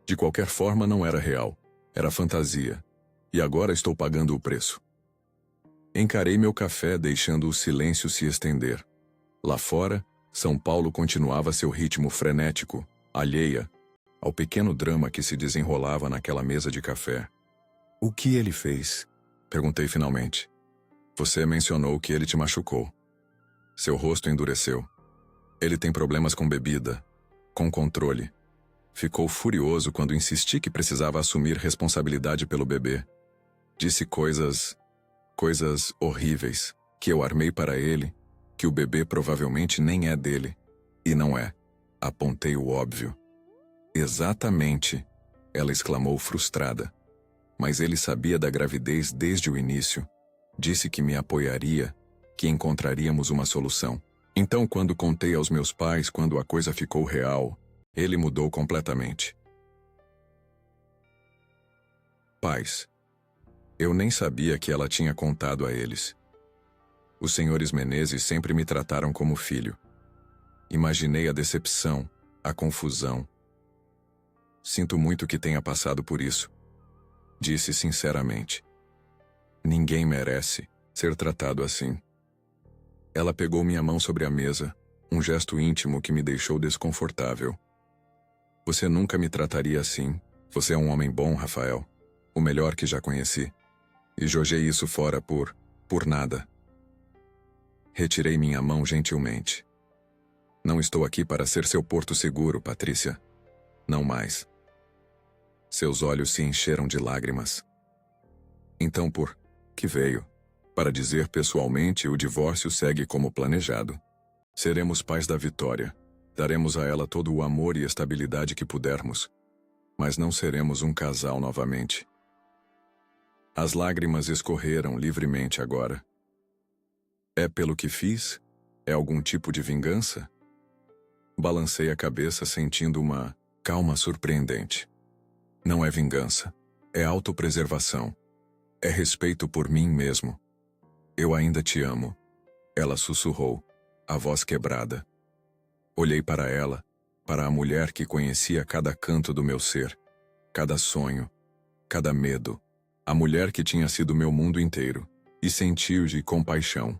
De qualquer forma, não era real. Era fantasia. E agora estou pagando o preço. Encarei meu café, deixando o silêncio se estender. Lá fora, São Paulo continuava seu ritmo frenético, alheia ao pequeno drama que se desenrolava naquela mesa de café. O que ele fez? Perguntei finalmente. Você mencionou que ele te machucou. Seu rosto endureceu. Ele tem problemas com bebida, com controle. Ficou furioso quando insisti que precisava assumir responsabilidade pelo bebê. Disse coisas horríveis, que eu armei para ele, que o bebê provavelmente nem é dele. E não é. Apontei o óbvio. Exatamente, ela exclamou frustrada. Mas ele sabia da gravidez desde o início. Disse que me apoiaria, que encontraríamos uma solução. Então, quando contei aos meus pais quando a coisa ficou real, ele mudou completamente. Pais. Eu nem sabia que ela tinha contado a eles. Os senhores Menezes sempre me trataram como filho. Imaginei a decepção, a confusão. Sinto muito que tenha passado por isso. Disse sinceramente. Ninguém merece ser tratado assim. Ela pegou minha mão sobre a mesa, um gesto íntimo que me deixou desconfortável. Você nunca me trataria assim. Você é um homem bom, Rafael. O melhor que já conheci. E joguei isso fora por nada. Retirei minha mão gentilmente. Não estou aqui para ser seu porto seguro, Patrícia. Não mais. Seus olhos se encheram de lágrimas. Então por que veio? Para dizer pessoalmente, o divórcio segue como planejado. Seremos pais da Vitória. Daremos a ela todo o amor e estabilidade que pudermos. Mas não seremos um casal novamente. As lágrimas escorreram livremente agora. É pelo que fiz? É algum tipo de vingança? Balancei a cabeça sentindo uma calma surpreendente. Não é vingança. É autopreservação. É respeito por mim mesmo. Eu ainda te amo. Ela sussurrou, a voz quebrada. Olhei para ela, para a mulher que conhecia cada canto do meu ser, cada sonho, cada medo, a mulher que tinha sido meu mundo inteiro, e senti-de compaixão.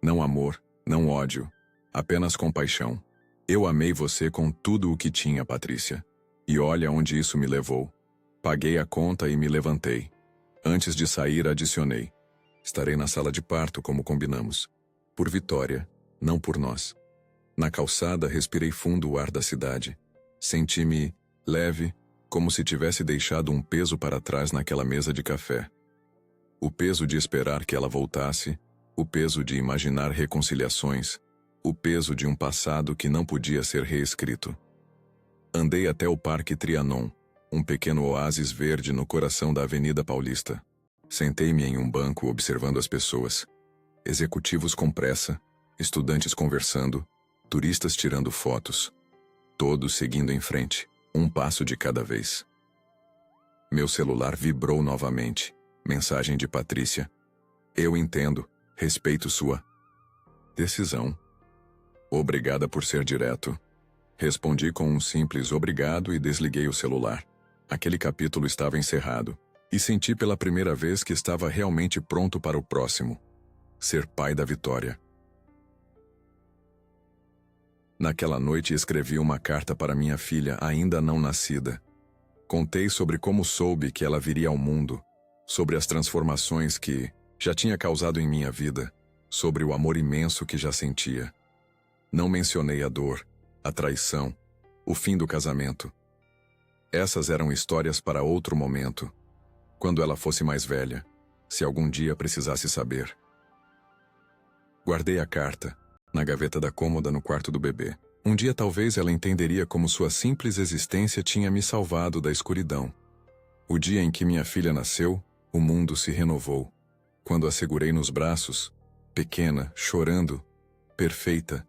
Não amor, não ódio, apenas compaixão. Eu amei você com tudo o que tinha, Patrícia. E olha onde isso me levou. Paguei a conta e me levantei. Antes de sair, adicionei. Estarei na sala de parto, como combinamos. Por Vitória, não por nós. Na calçada, respirei fundo o ar da cidade. Senti-me leve, como se tivesse deixado um peso para trás naquela mesa de café. O peso de esperar que ela voltasse, o peso de imaginar reconciliações, o peso de um passado que não podia ser reescrito. Andei até o Parque Trianon, um pequeno oásis verde no coração da Avenida Paulista. Sentei-me em um banco observando as pessoas. Executivos com pressa, estudantes conversando, turistas tirando fotos. Todos seguindo em frente, um passo de cada vez. Meu celular vibrou novamente. Mensagem de Patrícia. Eu entendo, respeito sua decisão. Obrigada por ser direto. Respondi com um simples obrigado e desliguei o celular. Aquele capítulo estava encerrado, e senti pela primeira vez que estava realmente pronto para o próximo. Ser pai da Vitória. Naquela noite escrevi uma carta para minha filha ainda não nascida. Contei sobre como soube que ela viria ao mundo, sobre as transformações que já tinha causado em minha vida, sobre o amor imenso que já sentia. Não mencionei a dor, a traição, o fim do casamento. Essas eram histórias para outro momento, quando ela fosse mais velha, se algum dia precisasse saber. Guardei a carta, na gaveta da cômoda no quarto do bebê. Um dia talvez ela entenderia como sua simples existência tinha me salvado da escuridão. O dia em que minha filha nasceu, o mundo se renovou. Quando a segurei nos braços, pequena, chorando, perfeita,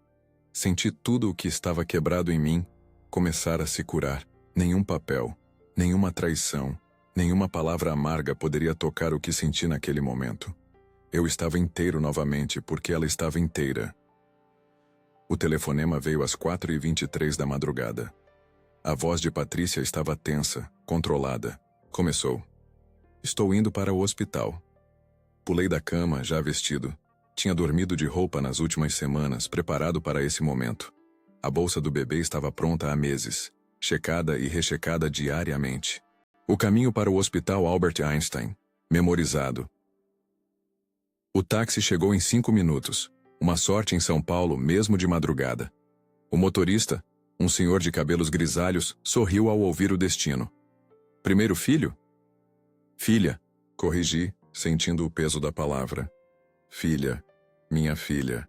senti tudo o que estava quebrado em mim começar a se curar. Nenhum papel, nenhuma traição, nenhuma palavra amarga poderia tocar o que senti naquele momento. Eu estava inteiro novamente porque ela estava inteira. O telefonema veio às 4h23 da madrugada. A voz de Patrícia estava tensa, controlada. Começou. Estou indo para o hospital. Pulei da cama, já vestido. Tinha dormido de roupa nas últimas semanas, preparado para esse momento. A bolsa do bebê estava pronta há meses, checada e rechecada diariamente. O caminho para o Hospital Albert Einstein, memorizado. O táxi chegou em 5 minutos. Uma sorte em São Paulo, mesmo de madrugada. O motorista, um senhor de cabelos grisalhos, sorriu ao ouvir o destino. Primeiro filho? Filha, corrigi, sentindo o peso da palavra. Filha, minha filha.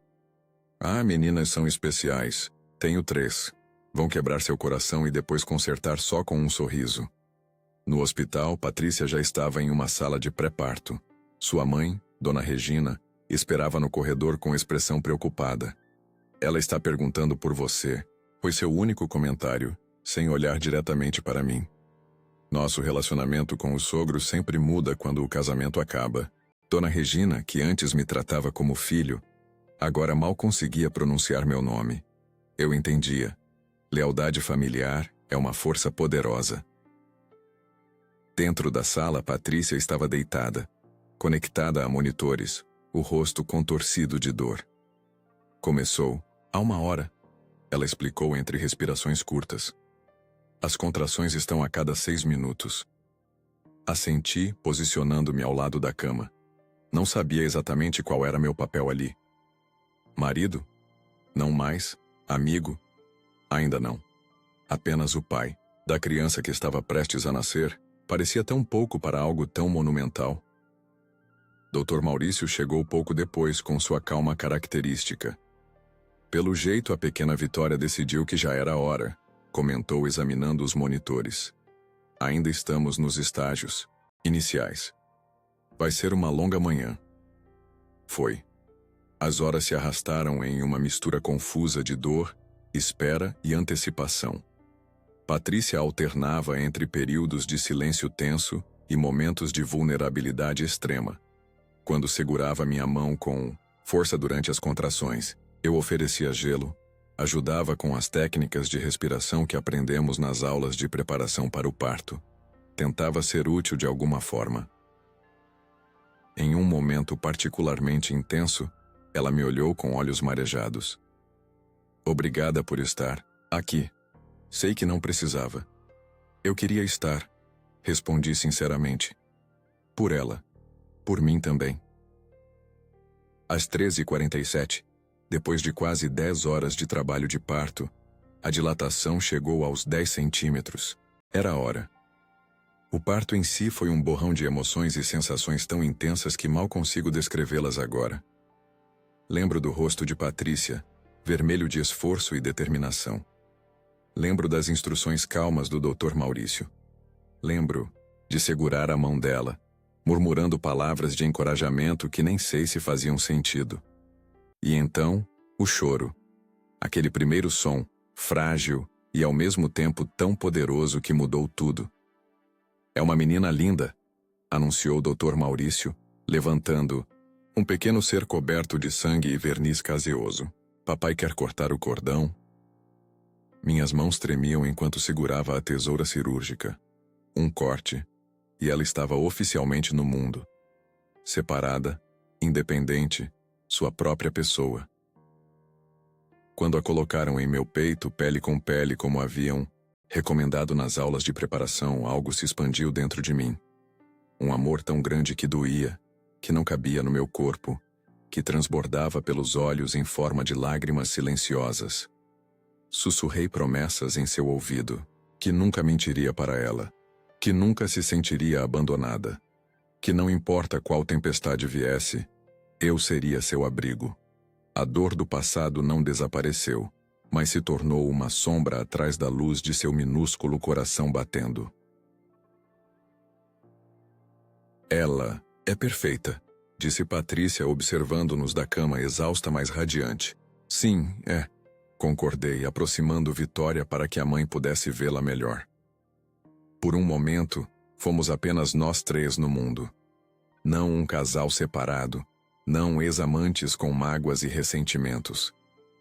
Ah, meninas são especiais. Tenho 3. Vão quebrar seu coração e depois consertar só com um sorriso. No hospital, Patrícia já estava em uma sala de pré-parto. Sua mãe, Dona Regina, esperava no corredor com expressão preocupada. Ela está perguntando por você, foi seu único comentário, sem olhar diretamente para mim. Nosso relacionamento com os sogros sempre muda quando o casamento acaba. Dona Regina, que antes me tratava como filho, agora mal conseguia pronunciar meu nome. Eu entendia. Lealdade familiar é uma força poderosa. Dentro da sala, Patrícia estava deitada, conectada a monitores, o rosto contorcido de dor. Começou, há 1 hora, ela explicou entre respirações curtas. As contrações estão a cada 6 minutos. Assenti, posicionando-me ao lado da cama. Não sabia exatamente qual era meu papel ali. Marido? Não mais. Amigo? Ainda não. Apenas o pai. Da criança que estava prestes a nascer, parecia tão pouco para algo tão monumental. Dr. Maurício chegou pouco depois com sua calma característica. Pelo jeito, a pequena Vitória decidiu que já era hora, comentou examinando os monitores. Ainda estamos nos estágios iniciais. Vai ser uma longa manhã. Foi. As horas se arrastaram em uma mistura confusa de dor, espera e antecipação. Patrícia alternava entre períodos de silêncio tenso e momentos de vulnerabilidade extrema. Quando segurava minha mão com força durante as contrações, eu oferecia gelo, ajudava com as técnicas de respiração que aprendemos nas aulas de preparação para o parto. Tentava ser útil de alguma forma. Em um momento particularmente intenso, ela me olhou com olhos marejados. Obrigada por estar aqui. Sei que não precisava. Eu queria estar, respondi sinceramente. Por ela. Por mim também. Às 13h47, depois de quase 10 horas de trabalho de parto, a dilatação chegou aos 10 centímetros. Era a hora. O parto em si foi um borrão de emoções e sensações tão intensas que mal consigo descrevê-las agora. Lembro do rosto de Patrícia, vermelho de esforço e determinação. Lembro das instruções calmas do Dr. Maurício. Lembro de segurar a mão dela, murmurando palavras de encorajamento que nem sei se faziam sentido. E então, o choro. Aquele primeiro som, frágil e ao mesmo tempo tão poderoso que mudou tudo. É uma menina linda, anunciou o Dr. Maurício, levantando um pequeno ser coberto de sangue e verniz caseoso. Papai quer cortar o cordão? Minhas mãos tremiam enquanto segurava a tesoura cirúrgica. Um corte, e ela estava oficialmente no mundo. Separada, independente, sua própria pessoa. Quando a colocaram em meu peito, pele com pele, como haviam recomendado nas aulas de preparação, algo se expandiu dentro de mim. Um amor tão grande que doía, que não cabia no meu corpo, que transbordava pelos olhos em forma de lágrimas silenciosas. Sussurrei promessas em seu ouvido, que nunca mentiria para ela, que nunca se sentiria abandonada, que não importa qual tempestade viesse, eu seria seu abrigo. A dor do passado não desapareceu, mas se tornou uma sombra atrás da luz de seu minúsculo coração batendo. Ela é perfeita, disse Patrícia observando-nos da cama exausta mas radiante. Sim, é, concordei, aproximando Vitória para que a mãe pudesse vê-la melhor. Por um momento, fomos apenas nós 3 no mundo. Não um casal separado, não ex-amantes com mágoas e ressentimentos.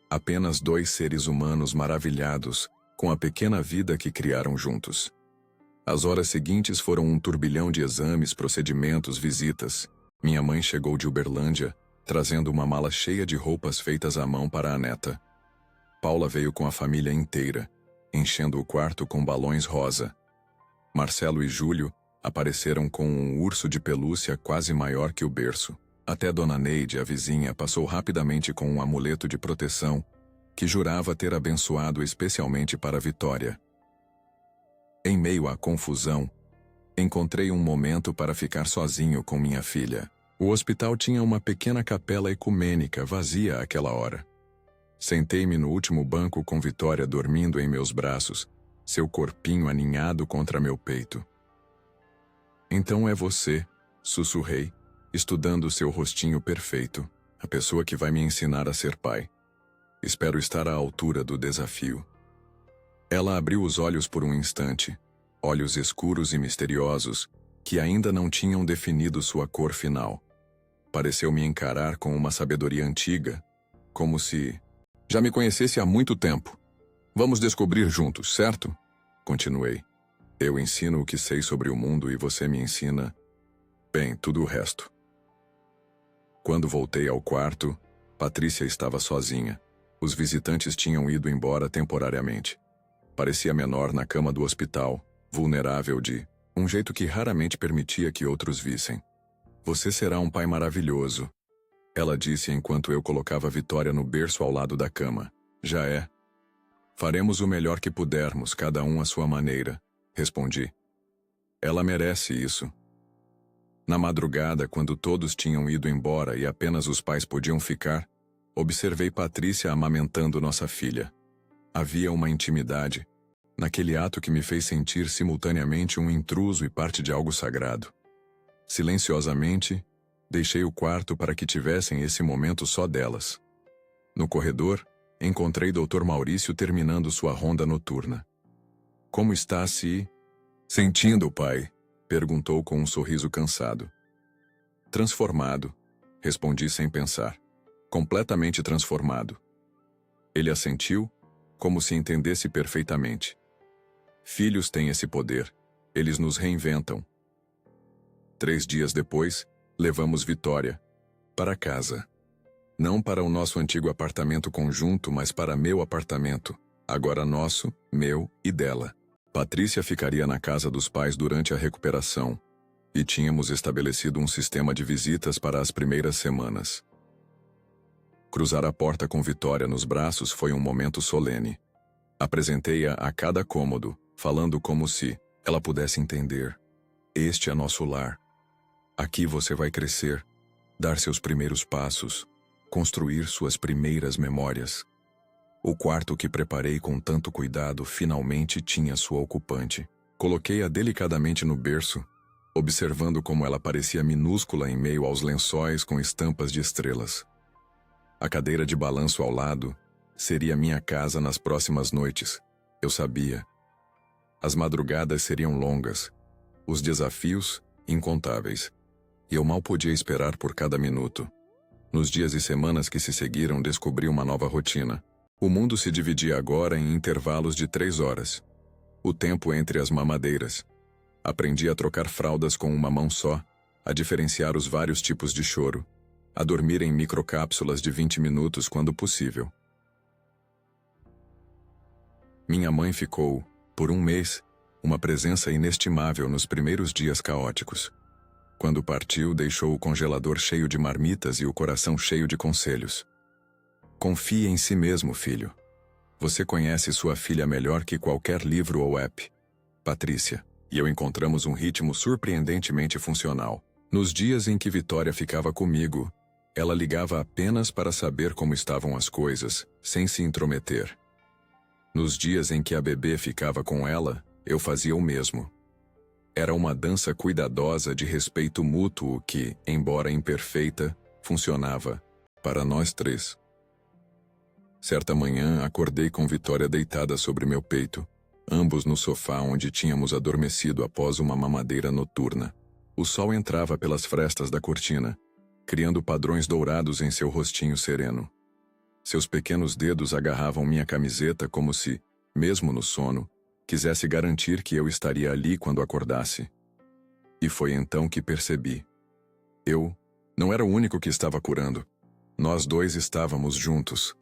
Apenas 2 seres humanos maravilhados com a pequena vida que criaram juntos. As horas seguintes foram um turbilhão de exames, procedimentos, visitas. Minha mãe chegou de Uberlândia, trazendo uma mala cheia de roupas feitas à mão para a neta. Paula veio com a família inteira, enchendo o quarto com balões rosa. Marcelo e Júlio apareceram com um urso de pelúcia quase maior que o berço. Até Dona Neide, a vizinha, passou rapidamente com um amuleto de proteção que jurava ter abençoado especialmente para Vitória. Em meio à confusão, encontrei um momento para ficar sozinho com minha filha. O hospital tinha uma pequena capela ecumênica vazia àquela hora. Sentei-me no último banco com Vitória dormindo em meus braços, seu corpinho aninhado contra meu peito. Então é você, sussurrei, estudando seu rostinho perfeito, a pessoa que vai me ensinar a ser pai. Espero estar à altura do desafio. Ela abriu os olhos por um instante, olhos escuros e misteriosos, que ainda não tinham definido sua cor final. Pareceu me encarar com uma sabedoria antiga, como se já me conhecesse há muito tempo. Vamos descobrir juntos, certo? Continuei. Eu ensino o que sei sobre o mundo e você me ensina, bem, tudo o resto. Quando voltei ao quarto, Patrícia estava sozinha. Os visitantes tinham ido embora temporariamente. Parecia menor na cama do hospital, vulnerável de um jeito que raramente permitia que outros vissem. Você será um pai maravilhoso, ela disse enquanto eu colocava Vitória no berço ao lado da cama. Já é. Faremos o melhor que pudermos, cada um à sua maneira, respondi. Ela merece isso. Na madrugada, quando todos tinham ido embora e apenas os pais podiam ficar, observei Patrícia amamentando nossa filha. Havia uma intimidade, naquele ato que me fez sentir simultaneamente um intruso e parte de algo sagrado. Silenciosamente, deixei o quarto para que tivessem esse momento só delas. No corredor, encontrei Dr. Maurício terminando sua ronda noturna. Como está se sentindo, pai? Perguntou com um sorriso cansado. Transformado, respondi sem pensar. Completamente transformado. Ele assentiu, como se entendesse perfeitamente. Filhos têm esse poder. Eles nos reinventam. 3 dias depois, levamos Vitória para casa. Não para o nosso antigo apartamento conjunto, mas para meu apartamento, agora nosso, meu e dela. Patrícia ficaria na casa dos pais durante a recuperação, e tínhamos estabelecido um sistema de visitas para as primeiras semanas. Cruzar a porta com Vitória nos braços foi um momento solene. Apresentei-a a cada cômodo, falando como se ela pudesse entender. Este é nosso lar. Aqui você vai crescer, dar seus primeiros passos, construir suas primeiras memórias. O quarto que preparei com tanto cuidado finalmente tinha sua ocupante. Coloquei-a delicadamente no berço, observando como ela parecia minúscula em meio aos lençóis com estampas de estrelas. A cadeira de balanço ao lado seria minha casa nas próximas noites, eu sabia. As madrugadas seriam longas, os desafios incontáveis, e eu mal podia esperar por cada minuto. Nos dias e semanas que se seguiram, descobri uma nova rotina. O mundo se dividia agora em intervalos de 3 horas. O tempo entre as mamadeiras. Aprendi a trocar fraldas com uma mão só, a diferenciar os vários tipos de choro, a dormir em microcápsulas de 20 minutos quando possível. Minha mãe ficou, por um mês, uma presença inestimável nos primeiros dias caóticos. Quando partiu, deixou o congelador cheio de marmitas e o coração cheio de conselhos. Confie em si mesmo, filho. Você conhece sua filha melhor que qualquer livro ou app. Patrícia e eu encontramos um ritmo surpreendentemente funcional. Nos dias em que Vitória ficava comigo, ela ligava apenas para saber como estavam as coisas, sem se intrometer. Nos dias em que a bebê ficava com ela, eu fazia o mesmo. Era uma dança cuidadosa de respeito mútuo que, embora imperfeita, funcionava para nós 3. Certa manhã, acordei com Vitória deitada sobre meu peito, ambos no sofá onde tínhamos adormecido após uma mamadeira noturna. O sol entrava pelas frestas da cortina, criando padrões dourados em seu rostinho sereno. Seus pequenos dedos agarravam minha camiseta como se, mesmo no sono, quisesse garantir que eu estaria ali quando acordasse. E foi então que percebi. Eu Não era o único que estava curando. Nós dois estávamos juntos,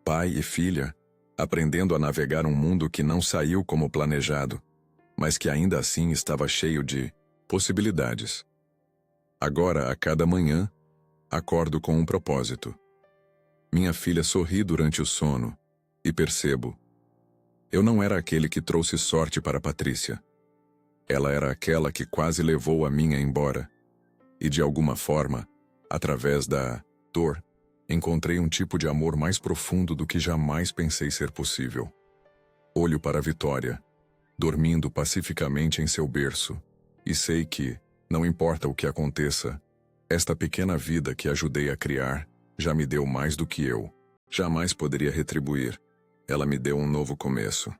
pai e filha, aprendendo a navegar um mundo que não saiu como planejado, mas que ainda assim estava cheio de possibilidades. Agora, a cada manhã, acordo com um propósito. Minha filha sorri durante o sono e percebo. Eu não era aquele que trouxe sorte para Patrícia. Ela era aquela que quase levou a minha embora. E de alguma forma, através da dor, encontrei um tipo de amor mais profundo do que jamais pensei ser possível. Olho para a Vitória, dormindo pacificamente em seu berço, e sei que, não importa o que aconteça, esta pequena vida que ajudei a criar já me deu mais do que eu jamais poderia retribuir. Ela me deu um novo começo.